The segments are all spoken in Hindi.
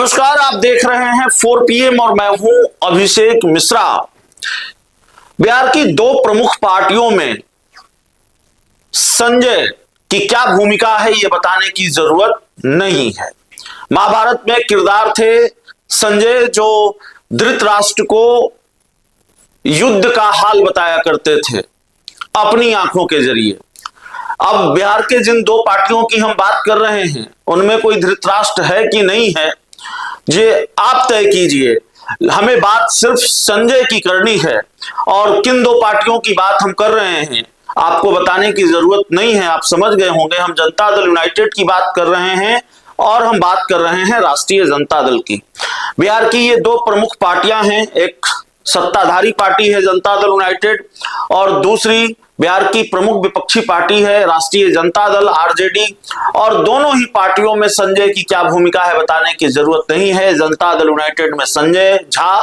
नमस्कार, आप देख रहे हैं 4 PM और मैं हूं अभिषेक मिश्रा। बिहार की दो प्रमुख पार्टियों में संजय की क्या भूमिका है ये बताने की जरूरत नहीं है। महाभारत में किरदार थे संजय जो धृतराष्ट्र को युद्ध का हाल बताया करते थे अपनी आंखों के जरिए। अब बिहार के जिन दो पार्टियों की हम बात कर रहे हैं उनमें कोई धृतराष्ट्र है कि नहीं है ये आप तय कीजिए। हमें बात सिर्फ संजय की करनी है और किन दो पार्टियों की बात हम कर रहे हैं आपको बताने की जरूरत नहीं है। आप समझ गए होंगे हम जनता दल यूनाइटेड की बात कर रहे हैं और हम बात कर रहे हैं राष्ट्रीय जनता दल की। बिहार की ये दो प्रमुख पार्टियां हैं, एक सत्ताधारी पार्टी है जनता दल यूनाइटेड और दूसरी बिहार की प्रमुख विपक्षी पार्टी है राष्ट्रीय जनता दल आरजेडी। और दोनों ही पार्टियों में संजय की क्या भूमिका है बताने की जरूरत नहीं है। जनता दल यूनाइटेड में संजय झा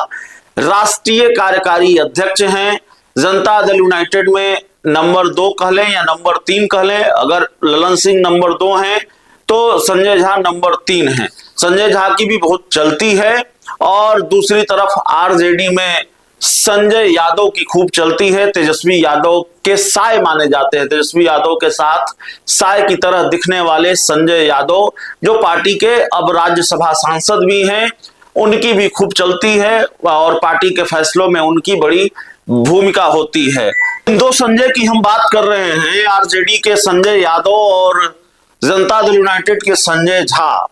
राष्ट्रीय कार्यकारी अध्यक्ष हैं। जनता दल यूनाइटेड में नंबर 2 कह लें या नंबर 3 कह लें, अगर ललन सिंह नंबर 2 हैं तो संजय झा नंबर 3 हैं। संजय झा की भी बहुत चलती है और दूसरी तरफ आरजेडी में संजय यादव की खूब चलती है। तेजस्वी यादव के साय माने जाते हैं, तेजस्वी यादव के साथ साय की तरह दिखने वाले संजय यादव जो पार्टी के अब राज्यसभा सांसद भी हैं, उनकी भी खूब चलती है और पार्टी के फैसलों में उनकी बड़ी भूमिका होती है। इन दो संजय की हम बात कर रहे हैं, आरजेडी के संजय यादव और जनता दल यूनाइटेड के संजय झा।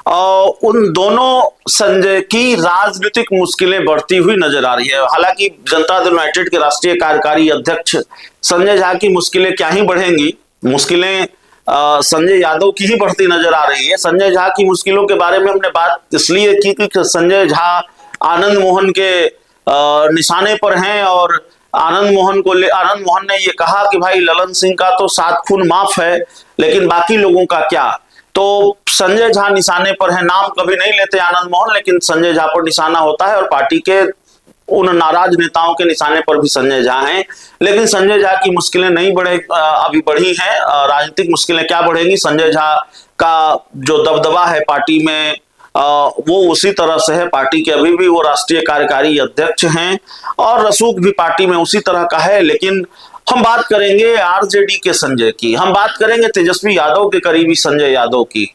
उन दोनों संजय की राजनीतिक मुश्किलें बढ़ती हुई नजर आ रही है। हालांकि जनता दल यूनाइटेड के राष्ट्रीय कार्यकारी अध्यक्ष संजय झा की मुश्किलें क्या ही बढ़ेंगी, मुश्किलें संजय यादव की ही बढ़ती नजर आ रही है। संजय झा की मुश्किलों के बारे में हमने बात इसलिए की कि संजय झा आनंद मोहन के निशाने पर हैं और आनंद मोहन ने ये कहा कि भाई ललन सिंह का तो 7 खून माफ है लेकिन बाकी लोगों का क्या। तो संजय झा निशाने पर है, नाम कभी नहीं लेते आनंद मोहन लेकिन संजय झा पर निशाना होता है और पार्टी के उन नाराज नेताओं के निशाने पर भी संजय झा हैं। लेकिन संजय झा की मुश्किलें नहीं अभी बढ़ी हैं। राजनीतिक मुश्किलें क्या बढ़ेंगी, संजय झा का जो दबदबा है पार्टी में वो उसी तरह से है। पार्टी के अभी भी वो राष्ट्रीय कार्यकारी अध्यक्ष हैं और रसूख भी पार्टी में उसी तरह का है। लेकिन हम बात करेंगे आरजेडी के संजय की, हम बात करेंगे तेजस्वी यादव के करीबी संजय यादव की।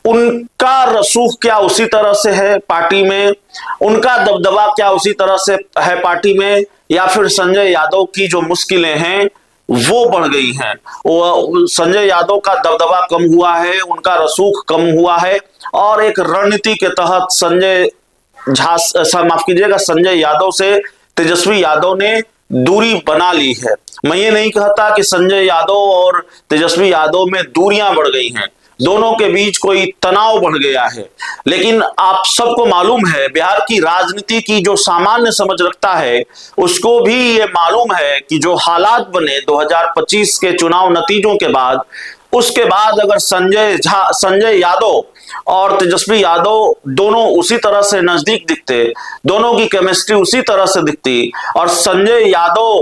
उनका रसूख क्या उसी तरह से है पार्टी में, उनका दबदबा क्या उसी तरह से है पार्टी में, या फिर संजय यादव की जो मुश्किलें हैं वो बढ़ गई हैं। वो संजय यादव का दबदबा कम हुआ है, उनका रसूख कम हुआ है और एक रणनीति के तहत संजय यादव से तेजस्वी यादव ने दूरी बना ली है। मैं ये नहीं कहता कि संजय यादव और तेजस्वी यादव में दूरियां बढ़ गई हैं, दोनों के बीच कोई तनाव बढ़ गया है। लेकिन आप सबको मालूम है बिहार की राजनीति की जो सामान्य समझ रखता है उसको भी ये मालूम है कि जो हालात बने 2025 के चुनाव नतीजों के बाद, उसके बाद अगर संजय यादव और तेजस्वी यादव दोनों उसी तरह से नजदीक दिखते, दोनों की केमिस्ट्री उसी तरह से दिखती और संजय यादव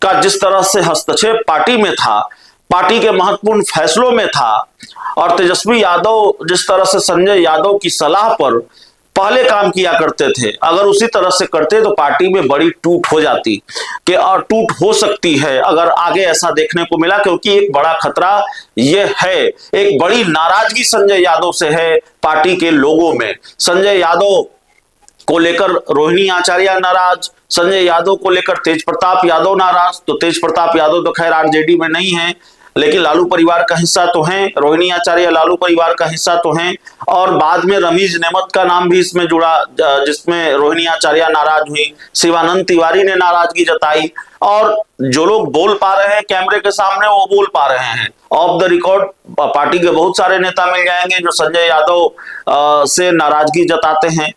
का जिस तरह से हस्तक्षेप पार्टी में था, पार्टी के महत्वपूर्ण फैसलों में था और तेजस्वी यादव जिस तरह से संजय यादव की सलाह पर पहले काम किया करते थे, अगर उसी तरह से करते तो पार्टी में बड़ी टूट हो जाती कि और टूट हो सकती है अगर आगे ऐसा देखने को मिला। क्योंकि एक बड़ा खतरा यह है, एक बड़ी नाराजगी संजय यादव से है पार्टी के लोगों में। संजय यादव को लेकर रोहिणी आचार्य नाराज, संजय यादव को लेकर तेज प्रताप यादव नाराज। तो तेज प्रताप यादव तो खैर आरजेडी में नहीं है लेकिन लालू परिवार का हिस्सा तो हैं, रोहिणी आचार्य लालू परिवार का हिस्सा तो हैं और बाद में रमीज नेमत का नाम भी इसमें जुड़ा जिसमें रोहिणी आचार्य नाराज हुई, शिवानंद तिवारी ने नाराजगी जताई और जो लोग बोल पा रहे हैं कैमरे के सामने वो बोल पा रहे हैं। ऑफ द रिकॉर्ड पार्टी के बहुत सारे नेता मिल जाएंगे जो संजय यादव से नाराजगी जताते हैं।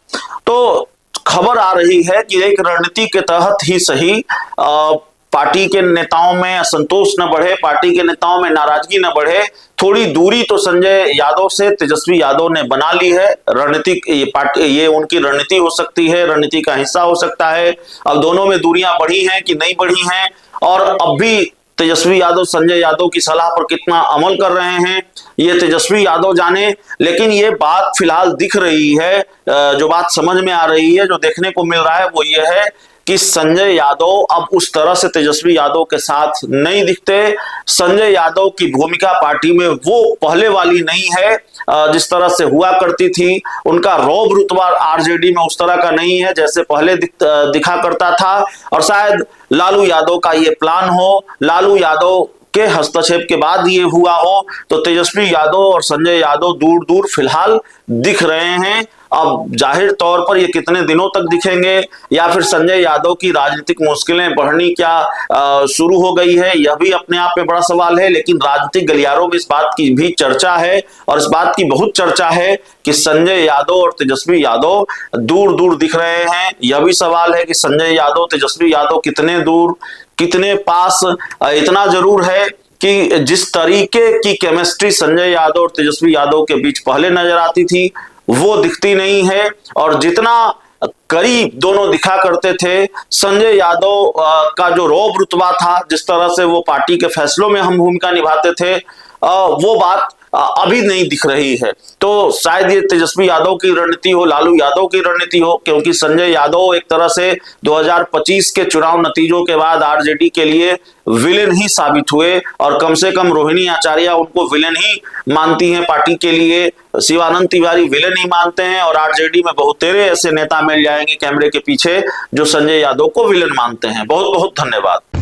तो खबर आ रही है कि एक रणनीति के तहत ही सही पार्टी के नेताओं में असंतोष न बढ़े, पार्टी के नेताओं में नाराजगी न बढ़े, थोड़ी दूरी तो संजय यादव से तेजस्वी यादव ने बना ली है। रणनीतिक ये उनकी रणनीति हो सकती है, रणनीति का हिस्सा हो सकता है। अब दोनों में दूरियां बढ़ी हैं कि नहीं बढ़ी हैं और अब भी तेजस्वी यादव संजय यादव की सलाह पर कितना अमल कर रहे हैं ये तेजस्वी यादव जाने। लेकिन ये बात फिलहाल दिख रही है, जो बात समझ में आ रही है, जो देखने को मिल रहा है वो ये है कि संजय यादव अब उस तरह से तेजस्वी यादव के साथ नहीं दिखते। संजय यादव की भूमिका पार्टी में वो पहले वाली नहीं है जिस तरह से हुआ करती थी। उनका रौब रुतबा आरजेडी में उस तरह का नहीं है जैसे पहले दिखा करता था। और शायद लालू यादव का ये प्लान हो, लालू यादव के हस्तक्षेप के बाद ये हुआ हो, तो तेजस्वी यादव और संजय यादव दूर दूर फिलहाल दिख रहे हैं। अब जाहिर तौर पर ये कितने दिनों तक दिखेंगे या फिर संजय यादव की राजनीतिक मुश्किलें बढ़नी क्या शुरू हो गई है, यह भी अपने आप में बड़ा सवाल है। लेकिन राजनीतिक गलियारों में इस बात की भी चर्चा है और इस बात की बहुत चर्चा है कि संजय यादव और तेजस्वी यादव दूर दूर दिख रहे हैं। यह भी सवाल है कि संजय यादव तेजस्वी यादव कितने दूर कितने पास। इतना जरूर है कि जिस तरीके की केमिस्ट्री संजय यादव और तेजस्वी यादव के बीच पहले नजर आती थी वो दिखती नहीं है। और जितना करीब दोनों दिखा करते थे, संजय यादव का जो रौब रुतबा था, जिस तरह से वो पार्टी के फैसलों में हम भूमिका निभाते थे, वो बात अभी नहीं दिख रही है। तो शायद ये तेजस्वी यादव की रणनीति हो, लालू यादव की रणनीति हो, क्योंकि संजय यादव एक तरह से 2025 के चुनाव नतीजों के बाद आरजेडी के लिए विलेन ही साबित हुए। और कम से कम रोहिणी आचार्य उनको विलेन ही मानती हैं पार्टी के लिए, शिवानंद तिवारी विलेन ही मानते हैं। और आरजेडी में बहुतेरे ऐसे नेता मिल जाएंगे कैमरे के पीछे जो संजय यादव को विलेन मानते हैं। बहुत बहुत धन्यवाद।